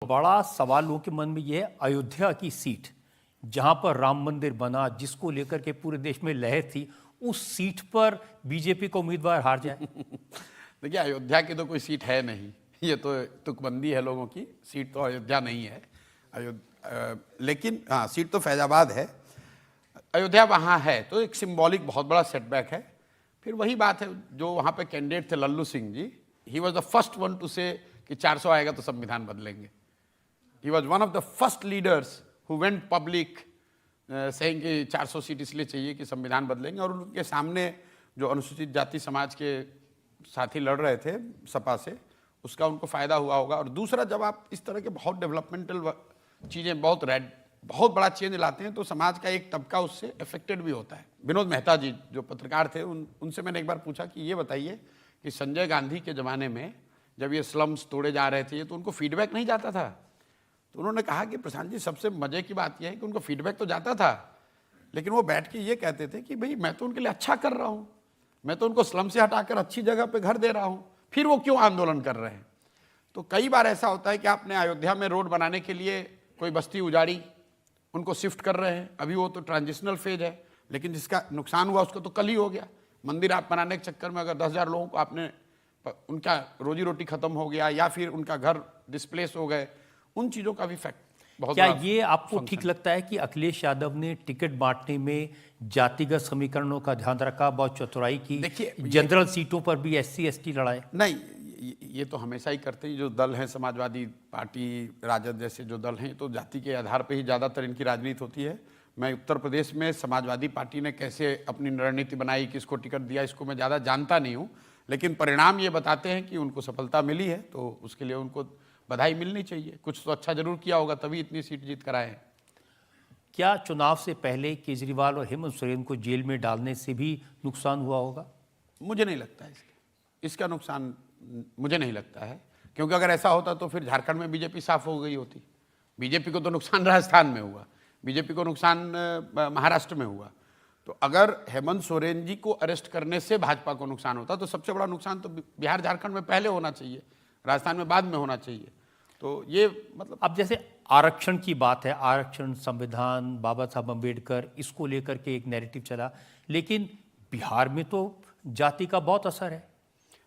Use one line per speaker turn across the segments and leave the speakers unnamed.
बड़ा सवाल लोगों के मन में ये है, अयोध्या की सीट जहां पर राम मंदिर बना, जिसको लेकर के पूरे देश में लहर थी, उस सीट पर बीजेपी का उम्मीदवार हार जाए।
देखिए, अयोध्या की तो कोई सीट है नहीं, ये तो तुकबंदी है लोगों की। सीट तो अयोध्या नहीं है। लेकिन हाँ, सीट तो फैजाबाद है, अयोध्या वहाँ है, तो एक सिंबॉलिक बहुत बड़ा सेटबैक है। फिर वही बात है, जो वहाँ पे कैंडिडेट थे Lallu Singh ji, he was the first one to say कि 400 आएगा तो संविधान बदलेंगे। He was one of the first leaders who went public saying कि 400 सीट इसलिए चाहिए कि संविधान बदलेंगे। और उनके सामने जो अनुसूचित जाति समाज के साथी लड़ रहे थे सपा से, उसका उनको फायदा हुआ होगा। और दूसरा, जब आप इस तरह के बहुत डेवलपमेंटल चीज़ें बहुत बड़ा चेंज लाते हैं तो समाज का एक तबका उससे अफेक्टेड भी होता है। विनोद मेहता जी जो पत्रकार थे, उनसे मैंने एक बार पूछा कि ये बताइए कि संजय गांधी के ज़माने में जब ये स्लम्स तोड़े जा रहे थे तो उनको फीडबैक नहीं जाता था। तो उन्होंने कहा कि प्रशांत जी, सबसे मजे की बात यह है कि उनको फीडबैक तो जाता था, लेकिन वो बैठ के ये कहते थे कि भाई मैं तो उनके लिए अच्छा कर रहा हूँ, मैं तो उनको स्लम से हटाकर अच्छी जगह पे घर दे रहा हूँ, फिर वो क्यों आंदोलन कर रहे हैं। तो कई बार ऐसा होता है कि आपने अयोध्या में रोड बनाने के लिए कोई बस्ती उजाड़ी, उनको शिफ्ट कर रहे हैं, अभी वो तो ट्रांजिशनल फेज है, लेकिन जिसका नुकसान हुआ उसको तो कल ही हो गया। मंदिर आप बनाने के चक्कर में अगर 10,000 लोगों को आपने, उनका रोजी रोटी खत्म हो गया या फिर उनका घर डिस्प्लेस हो गए, उन चीज़ों का भी फैक्ट बहुत।
क्या ये आपको ठीक लगता है कि अखिलेश यादव ने टिकट बांटने में जातिगत समीकरणों का ध्यान रखा, बहुत चतुराई की?
देखिए,
जनरल सीटों पर भी SC ST लड़ाए?
नहीं, ये तो हमेशा ही करते हैं। जो दल हैं, समाजवादी पार्टी, राजद जैसे जो दल हैं, तो जाति के आधार पर ही ज़्यादातर इनकी राजनीति होती है। मैं उत्तर प्रदेश में समाजवादी पार्टी ने कैसे अपनी रणनीति बनाई, किसको टिकट दिया, इसको मैं ज़्यादा जानता नहीं हूँ, लेकिन परिणाम ये बताते हैं कि उनको सफलता मिली है, तो उसके लिए उनको बधाई मिलनी चाहिए। कुछ तो अच्छा जरूर किया होगा, तभी इतनी सीट जीत कर आए हैं।
क्या चुनाव से पहले केजरीवाल और हेमंत सोरेन को जेल में डालने से भी नुकसान हुआ होगा?
मुझे नहीं लगता है इसका नुकसान मुझे नहीं लगता है, क्योंकि अगर ऐसा होता तो फिर झारखंड में बीजेपी साफ हो गई होती। बीजेपी को तो नुकसान राजस्थान में हुआ, बीजेपी को नुकसान महाराष्ट्र में हुआ। तो अगर हेमंत सोरेन जी को अरेस्ट करने से भाजपा को नुकसान होता तो सबसे बड़ा नुकसान तो बिहार झारखंड में पहले होना चाहिए, राजस्थान में बाद में होना चाहिए। तो ये मतलब,
अब जैसे आरक्षण की बात है, आरक्षण, संविधान, बाबा साहब अम्बेडकर, इसको लेकर के एक नैरेटिव चला, लेकिन बिहार में तो जाति का बहुत असर है।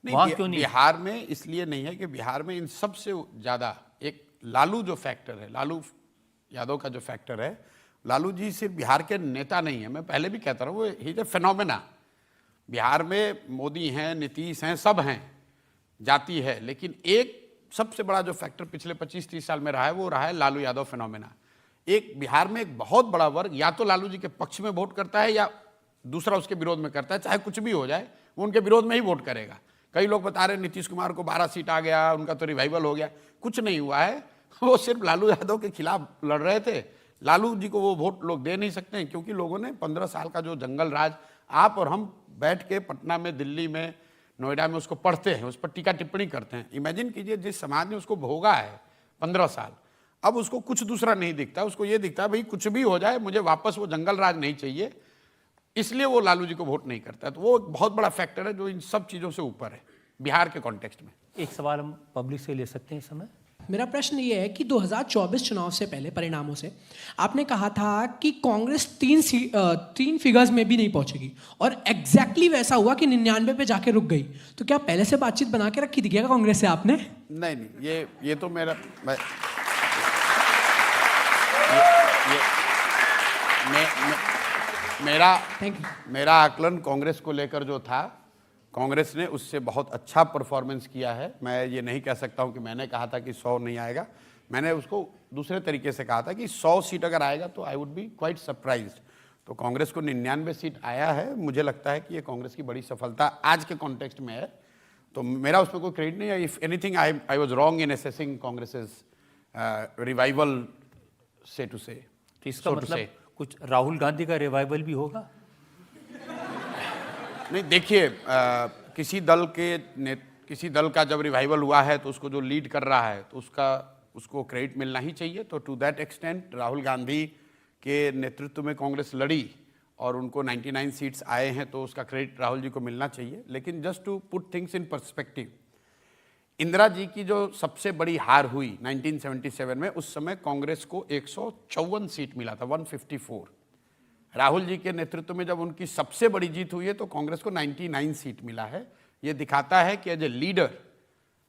वहाँ क्यों नहीं?
बिहार में इसलिए नहीं है कि बिहार में इन सबसे ज़्यादा एक लालू जो फैक्टर है, लालू यादव का जो फैक्टर है, लालू जी सिर्फ बिहार के नेता नहीं है, मैं पहले भी कहता रहा हूँ, वो he is a phenomena. Bihar में मोदी हैं, नीतीश हैं, सब हैं, जाति है, लेकिन एक सबसे बड़ा जो फैक्टर पिछले 25-30 साल में रहा है, वो रहा है लालू यादव फिनोमेना। एक बिहार में एक बहुत बड़ा वर्ग या तो लालू जी के पक्ष में वोट करता है या दूसरा उसके विरोध में करता है, चाहे कुछ भी हो जाए वो उनके विरोध में ही वोट करेगा। कई लोग बता रहे नीतीश कुमार को 12 सीट आ गया, उनका तो रिवाइवल हो गया, कुछ नहीं हुआ है। वो सिर्फ लालू यादव के खिलाफ लड़ रहे थे। लालू जी को वो वोट लोग दे नहीं सकते हैं, क्योंकि लोगों ने 15 साल का जो जंगल राज, आप और हम बैठ के पटना में, दिल्ली में, नोएडा में उसको पढ़ते हैं, उस पर टीका टिप्पणी करते हैं। इमेजिन कीजिए, जिस समाज ने उसको भोगा है 15 साल, अब उसको कुछ दूसरा नहीं दिखता, उसको ये दिखता है भाई कुछ भी हो जाए मुझे वापस वो जंगल राज नहीं चाहिए, इसलिए वो लालू जी को वोट नहीं करता है। तो वो एक बहुत बड़ा फैक्टर है जो इन सब चीज़ों से ऊपर है बिहार के कॉन्टेक्स्ट में।
एक सवाल हम पब्लिक से ले सकते हैं इस समय?
मेरा प्रश्न ये है कि 2024 चुनाव से पहले परिणामों से आपने कहा था कि कांग्रेस 3 फिगर्स में भी नहीं पहुंचेगी, और एग्जैक्टली वैसा हुआ कि 99 पे जाके रुक गई। तो क्या पहले से बातचीत बना के रखी थी क्या कांग्रेस से आपने?
नहीं, ये तो मेरा आकलन कांग्रेस को लेकर जो था, कांग्रेस ने उससे बहुत अच्छा परफॉर्मेंस किया है। मैं ये नहीं कह सकता हूँ कि मैंने कहा था कि 100 नहीं आएगा, मैंने उसको दूसरे तरीके से कहा था कि 100 सीट अगर आएगा तो I would be quite surprised. तो कांग्रेस को 99 सीट आया है, मुझे लगता है कि ये कांग्रेस की बड़ी सफलता आज के कॉन्टेक्स्ट में है। तो मेरा उसमें कोई क्रेडिट नहीं है। If anything I was wrong in assessing Congress revival से टू से।
तो इसका मतलब कुछ राहुल गांधी का रिवाइवल भी होगा?
नहीं, देखिए, किसी दल का जब रिवाइवल हुआ है तो उसको जो लीड कर रहा है तो उसको क्रेडिट मिलना ही चाहिए। तो to that extent Rahul Gandhi के नेतृत्व में कांग्रेस लड़ी और उनको 99 सीट्स आए हैं, तो उसका क्रेडिट राहुल जी को मिलना चाहिए। लेकिन just to put things in perspective, Indira ji की जो सबसे बड़ी हार हुई 1977 में, उस समय कांग्रेस को 154 सीट मिला था, 154। राहुल जी के नेतृत्व में जब उनकी सबसे बड़ी जीत हुई है तो कांग्रेस को 99 सीट मिला है। ये दिखाता है कि as a leader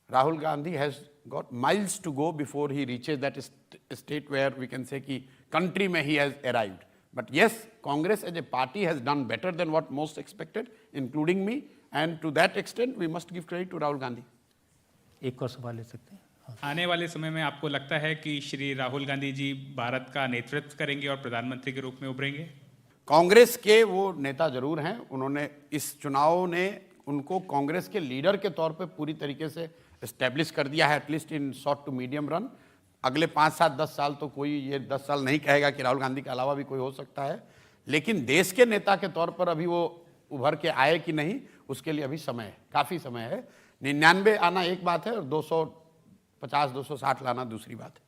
Rahul Gandhi has got miles to go before he reaches that state where we can say कि कंट्री में he has arrived. But yes, Congress as a party has done better than what most expected, including me, and to that extent we must give credit to Rahul Gandhi.
एक और सवाल ले सकते हैं? हाँ।
आने वाले समय में आपको लगता है कि श्री राहुल गांधी जी भारत का नेतृत्व करेंगे और प्रधानमंत्री के रूप में उभरेंगे?
कांग्रेस के वो नेता जरूर हैं। उन्होंने इस चुनाव ने उनको कांग्रेस के लीडर के तौर पे पूरी तरीके से एस्टेब्लिश कर दिया है, at least in short to medium run. अगले 5, 7, 10 साल तो कोई ये 10 साल नहीं कहेगा कि राहुल गांधी के अलावा भी कोई हो सकता है, लेकिन देश के नेता के तौर पर अभी वो उभर के आए कि नहीं, उसके लिए अभी समय है, काफ़ी समय है। 99 आना एक बात है और 250, 260 लाना दूसरी बात है।